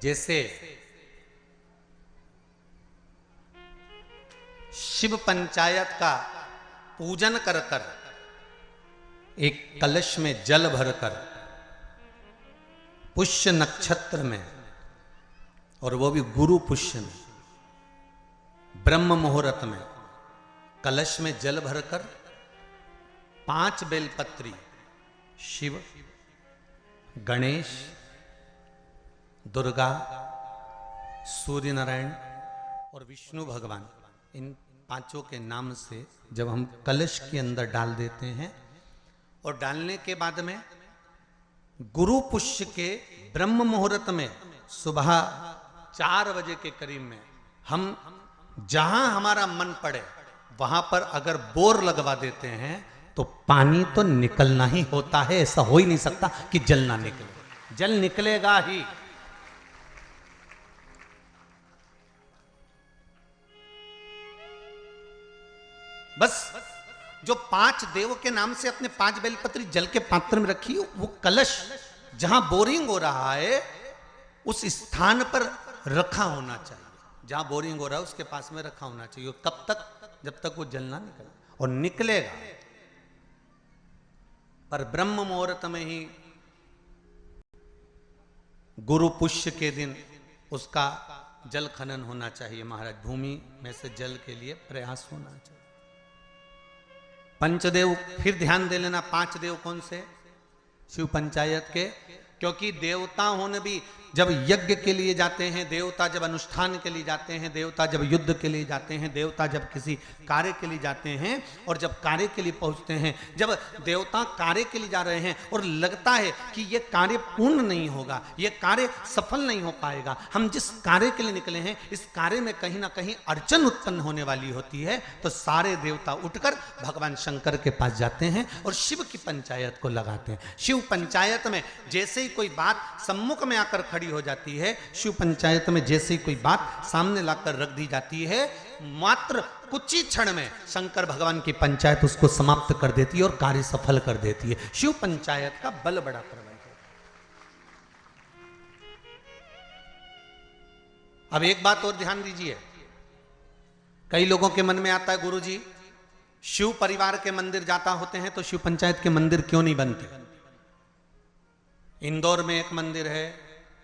जैसे शिव पंचायत का पूजन कर कर एक कलश में जल भरकर पुष्य नक्षत्र में, और वो भी गुरु पुष्य में, ब्रह्म मुहूर्त में कलश में जल भरकर 5 बेलपत्री शिव, गणेश, दुर्गा, सूर्य नारायण और विष्णु भगवान, इन 5 के नाम से जब हम कलश के अंदर डाल देते हैं, और डालने के बाद में गुरु पुष्य के ब्रह्म मुहूर्त में सुबह 4 बजे के करीब में हम जहां हमारा मन पड़े वहां पर अगर बोर लगवा देते हैं तो पानी तो निकलना ही होता है। ऐसा हो ही नहीं सकता कि जल ना निकले, जल निकलेगा ही। बस जो 5 देव के नाम से अपने 5 बेलपत्री जल के पात्र में रखी, वो कलश जहां बोरिंग हो रहा है उस स्थान पर रखा होना चाहिए। जहां बोरिंग हो रहा है उसके पास में रखा होना चाहिए। कब तक? जब तक वो जल ना निकले, और निकलेगा। पर ब्रह्म मुहूर्त में ही गुरु पुष्य के दिन उसका जल खनन होना चाहिए महाराज। भूमि में से जल के लिए प्रयास होना चाहिए। पंचदेव फिर ध्यान दे लेना। 5 देव कौन से? शिव पंचायत के। क्योंकि देवता होने भी, जब यज्ञ के लिए जाते हैं देवता, जब अनुष्ठान के लिए जाते हैं देवता, जब युद्ध के लिए जाते हैं देवता, जब किसी कार्य के लिए जाते हैं, और जब कार्य के लिए पहुंचते हैं, जब देवता कार्य के लिए जा रहे हैं और लगता है कि ये कार्य पूर्ण नहीं होगा, ये कार्य सफल नहीं हो पाएगा, हम जिस कार्य के लिए निकले हैं इस कार्य में कहीं ना कहीं अड़चन उत्पन्न होने वाली होती है, तो सारे देवता उठकर भगवान शंकर के पास जाते हैं और शिव की पंचायत को लगाते हैं। शिव पंचायत में जैसे ही कोई बात सम्मुख में आकर खड़ी हो जाती है, शिव पंचायत में जैसे ही कोई बात सामने लाकर रख दी जाती है, मात्र कुछ ही क्षण में शंकर भगवान की पंचायत उसको समाप्त कर देती है और कार्य सफल कर देती है। शिव पंचायत का बल बड़ा प्रबल है। अब एक बात और ध्यान दीजिए। कई लोगों के मन में आता है, गुरुजी शिव परिवार के मंदिर जाता होते हैं तो शिव पंचायत के मंदिर क्यों नहीं बनते? इंदौर में एक मंदिर है,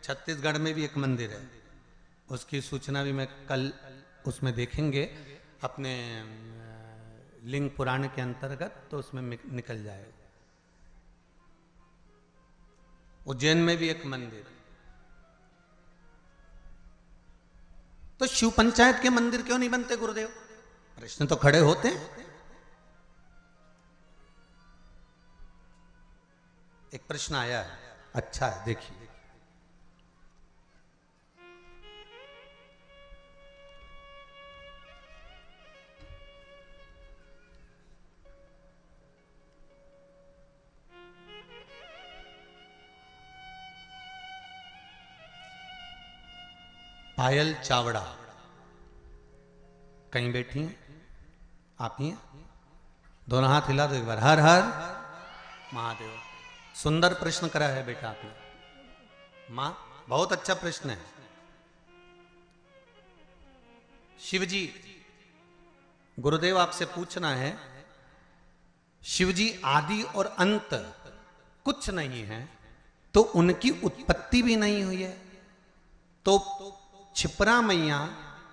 छत्तीसगढ़ में भी एक मंदिर है, उसकी सूचना भी मैं कल उसमें देखेंगे अपने लिंग पुराण के अंतर्गत, तो उसमें निकल जाएगा। उज्जैन में भी एक मंदिर है। तो शिव पंचायत के मंदिर क्यों नहीं बनते गुरुदेव? प्रश्न तो खड़े होते हैं। एक प्रश्न आया है, अच्छा है, देखिए। पायल चावड़ा कहीं बैठी हैं? आप ही हैं? दोनों हाथ हिला दो एक बार। हर हर महादेव। सुंदर प्रश्न करा है बेटा आपने। मां, बहुत अच्छा प्रश्न है। शिवजी, गुरुदेव आपसे पूछना है, शिवजी आदि और अंत कुछ नहीं है तो उनकी उत्पत्ति भी नहीं हुई है, तो छिपरा मैया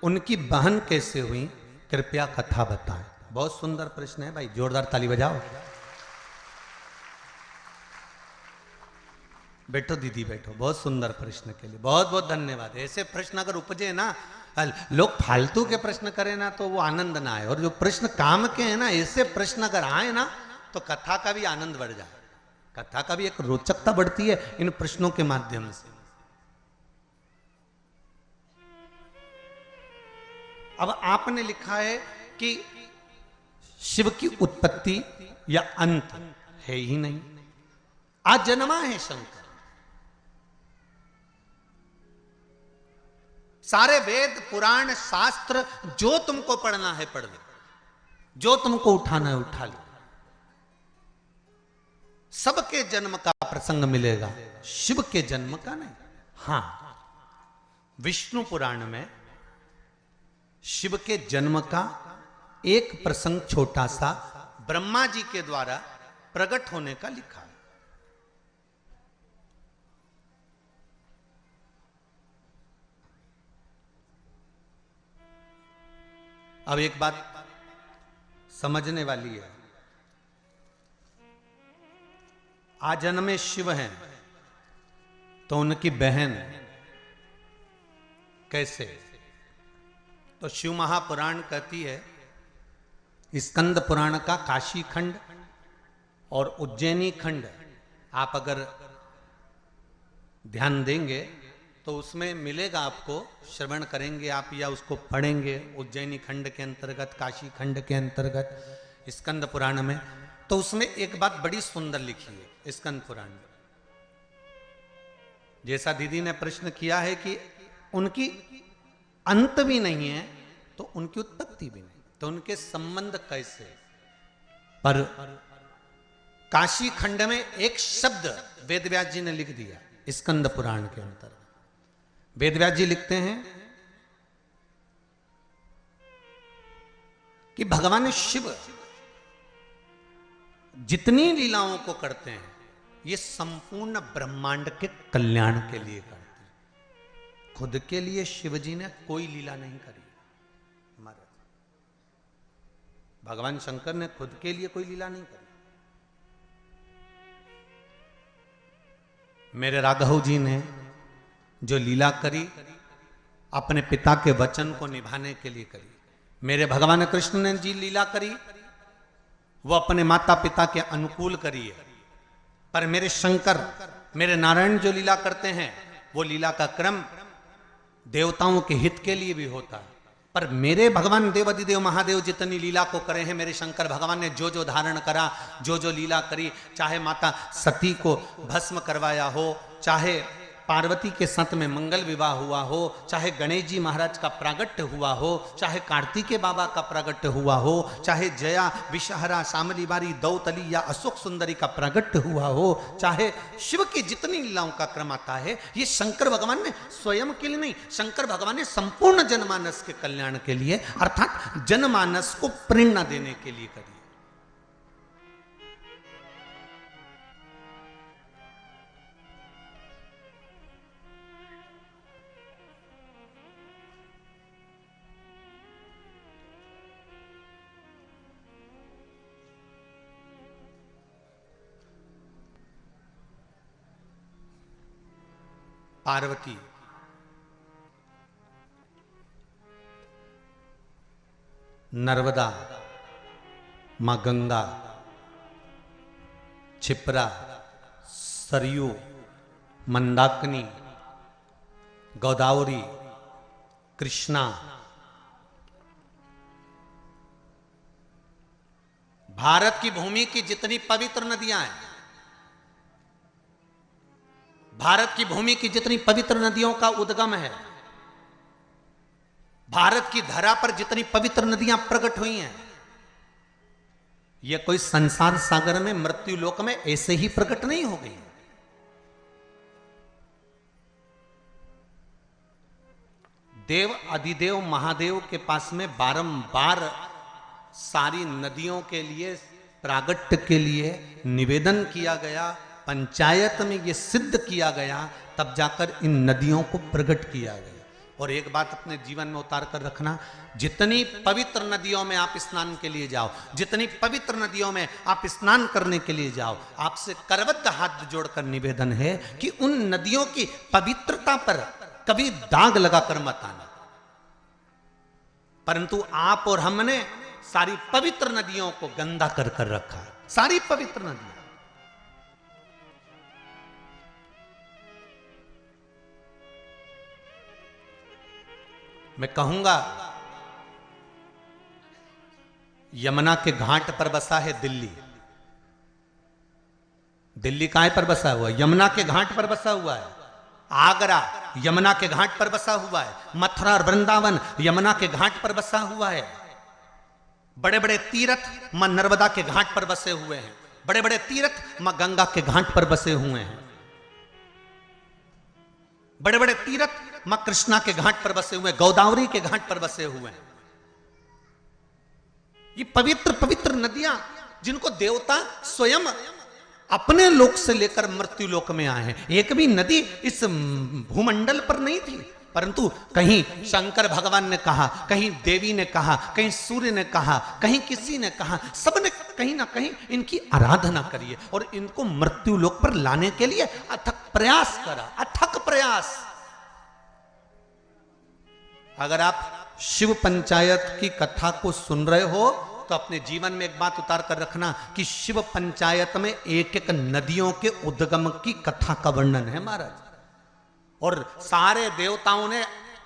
उनकी बहन कैसे हुई? कृपया कथा बताएं। बहुत सुंदर प्रश्न है भाई, जोरदार ताली बजाओ। बैठो दीदी, बैठो। बहुत सुंदर प्रश्न के लिए बहुत बहुत धन्यवाद। ऐसे प्रश्न अगर उपजे ना, लोग फालतू के प्रश्न करें ना तो वो आनंद ना आए, और जो प्रश्न काम के हैं ना, ऐसे प्रश्न अगर आए ना तो कथा का भी आनंद बढ़ जाए, कथा का भी एक रोचकता बढ़ती है इन प्रश्नों के माध्यम से। अब आपने लिखा है कि शिव की उत्पत्ति या अंत है ही नहीं, अजन्मा है शंकर। सारे वेद पुराण शास्त्र जो तुमको पढ़ना है पढ़ लो, जो तुमको उठाना है उठा लो, सबके जन्म का प्रसंग मिलेगा, शिव के जन्म का नहीं। हां, विष्णु पुराण में शिव के जन्म का एक प्रसंग छोटा सा ब्रह्मा जी के द्वारा प्रकट होने का लिखा है। अब एक बात समझने वाली है, आजन्मे शिव हैं तो उनकी बहन कैसे? तो शिव महापुराण कहती है, स्कंद पुराण का काशी खंड और उज्जैनी खंड आप अगर ध्यान देंगे तो उसमें मिलेगा आपको, श्रवण करेंगे आप या उसको पढ़ेंगे उज्जैनी खंड के अंतर्गत, काशी खंड के अंतर्गत, स्कंद पुराण में, तो उसमें एक बात बड़ी सुंदर लिखी है स्कंद पुराण में। जैसा दीदी ने प्रश्न किया है कि उनकी अंत भी नहीं है तो उनकी उत्पत्ति भी नहीं, तो उनके संबंध कैसे? पर काशी खंड में एक शब्द वेदव्यास जी ने लिख दिया स्कंद पुराण के अंतर्गत। वेदव्यास जी लिखते हैं कि भगवान शिव जितनी लीलाओं को करते हैं ये संपूर्ण ब्रह्मांड के कल्याण के लिए करते हैं। खुद के लिए शिव जी ने कोई लीला नहीं करी। हमारे भगवान शंकर ने खुद के लिए कोई लीला नहीं करी। मेरे राघव जी ने जो लीला करी अपने पिता के वचन को निभाने के लिए करी। मेरे भगवान कृष्ण ने जी लीला करी वो अपने माता पिता के अनुकूल करी है। पर मेरे शंकर, मेरे नारायण जो लीला करते हैं वो लीला का क्रम देवताओं के हित के लिए भी होता है। पर मेरे भगवान देवादिदेव महादेव जितनी लीला को करे हैं, मेरे शंकर भगवान ने जो जो धारण करा, जो जो लीला करी, चाहे माता सती को भस्म करवाया हो, चाहे पार्वती के साथ में मंगल विवाह हुआ हो, चाहे गणेश जी महाराज का प्रागट्य हुआ हो, चाहे कार्तिकेय बाबा का प्रागट्य हुआ हो, चाहे जया विषहरा शामली बारी दौतली या अशोक सुंदरी का प्रागट्य हुआ हो, चाहे शिव की जितनी लीलाओं का क्रम आता है, ये शंकर भगवान ने स्वयं के लिए नहीं, शंकर भगवान ने संपूर्ण जनमानस के कल्याण के लिए अर्थात जनमानस को प्रेरणा देने के लिए करी। पार्वती नर्मदा, मां गंगा, क्षिप्रा, सरयू, मंदाकिनी, गोदावरी, कृष्णा, भारत की भूमि की जितनी पवित्र नदियां हैं, भारत की भूमि की जितनी पवित्र नदियों का उद्गम है, भारत की धरा पर जितनी पवित्र नदियां प्रकट हुई हैं, ये कोई संसार सागर में मृत्यु लोक में ऐसे ही प्रकट नहीं हो गई। देव अधिदेव महादेव के पास में बारंबार सारी नदियों के लिए प्रागट्य के लिए निवेदन किया गया, पंचायत में ये सिद्ध किया गया, तब जाकर इन नदियों को प्रकट किया गया। और एक बात अपने जीवन में उतार कर रखना, जितनी पवित्र नदियों में आप स्नान के लिए जाओ, जितनी पवित्र नदियों में आप स्नान करने के लिए जाओ, आपसे करबद्ध हाथ जोड़कर निवेदन है कि उन नदियों की पवित्रता पर कभी दाग लगाकर मत आना। परंतु आप और हमने सारी पवित्र नदियों को गंदा कर कर रखा, सारी पवित्र नदियां। मैं कहूंगा यमुना के घाट पर बसा है दिल्ली। दिल्ली कहां पर बसा हुआ है? यमुना के घाट पर बसा हुआ है। आगरा यमुना के घाट पर बसा हुआ है। मथुरा और वृंदावन यमुना के घाट पर बसा हुआ है। बड़े बड़े तीर्थ मां नर्मदा के घाट पर बसे हुए हैं। बड़े बड़े तीर्थ मां गंगा के घाट पर बसे हुए हैं। बड़े बड़े तीर्थ मां कृष्णा के घाट पर बसे हुए, गोदावरी के घाट पर बसे हुए हैं। ये पवित्र पवित्र नदियां जिनको देवता स्वयं अपने लोक से लेकर मृत्यु लोक में आए हैं। एक भी नदी इस भूमंडल पर नहीं थी, परंतु कहीं शंकर भगवान ने कहा, कहीं देवी ने कहा, कहीं सूर्य ने कहा, कहीं किसी ने कहा, सबने कहीं ना कहीं इनकी आराधना करी है और इनको मृत्यु लोक पर लाने के लिए अथक प्रयास करा, अथक प्रयास। अगर आप शिव पंचायत की कथा को सुन रहे हो तो अपने जीवन में एक बात उतार कर रखना कि शिव पंचायत में एक एक नदियों के उद्गम की कथा का वर्णन है महाराज। और सारे देवताओं ने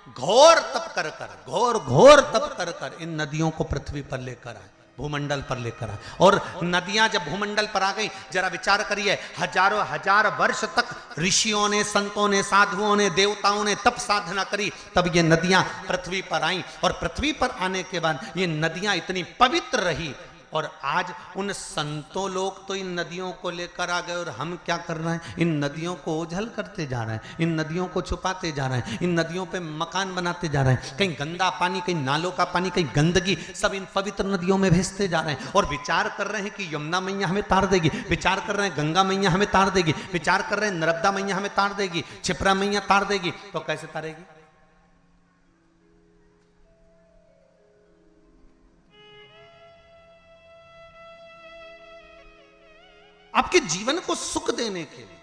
घोर तप कर कर, घोर घोर तप कर कर इन नदियों को पृथ्वी पर लेकर आए, भूमंडल पर लेकर आए। और नदियां जब भूमंडल पर आ गई, जरा विचार करिए, हजारों हजार वर्ष तक ऋषियों ने, संतों ने, साधुओं ने, देवताओं ने तप साधना करी, तब ये नदियां पृथ्वी पर आई। और पृथ्वी पर आने के बाद ये नदियां इतनी पवित्र रही। और आज उन संतों लोग तो इन नदियों को लेकर आ गए और हम क्या कर रहे हैं, इन नदियों को ओझल करते जा रहे हैं, इन नदियों को छुपाते जा रहे हैं, इन नदियों पे मकान बनाते जा रहे हैं, कहीं गंदा पानी, कहीं नालों का पानी, कहीं गंदगी सब इन पवित्र नदियों में भेजते जा रहे हैं। और विचार कर रहे हैं कि यमुना मैया हमें तार देगी, विचार कर रहे हैं गंगा मैया हमें तार देगी, विचार कर रहे हैं नर्मदा मैया हमें तार देगी, क्षिप्रा मैया तार देगी। तो कैसे तारेगी? आपके जीवन को सुख देने के लिए,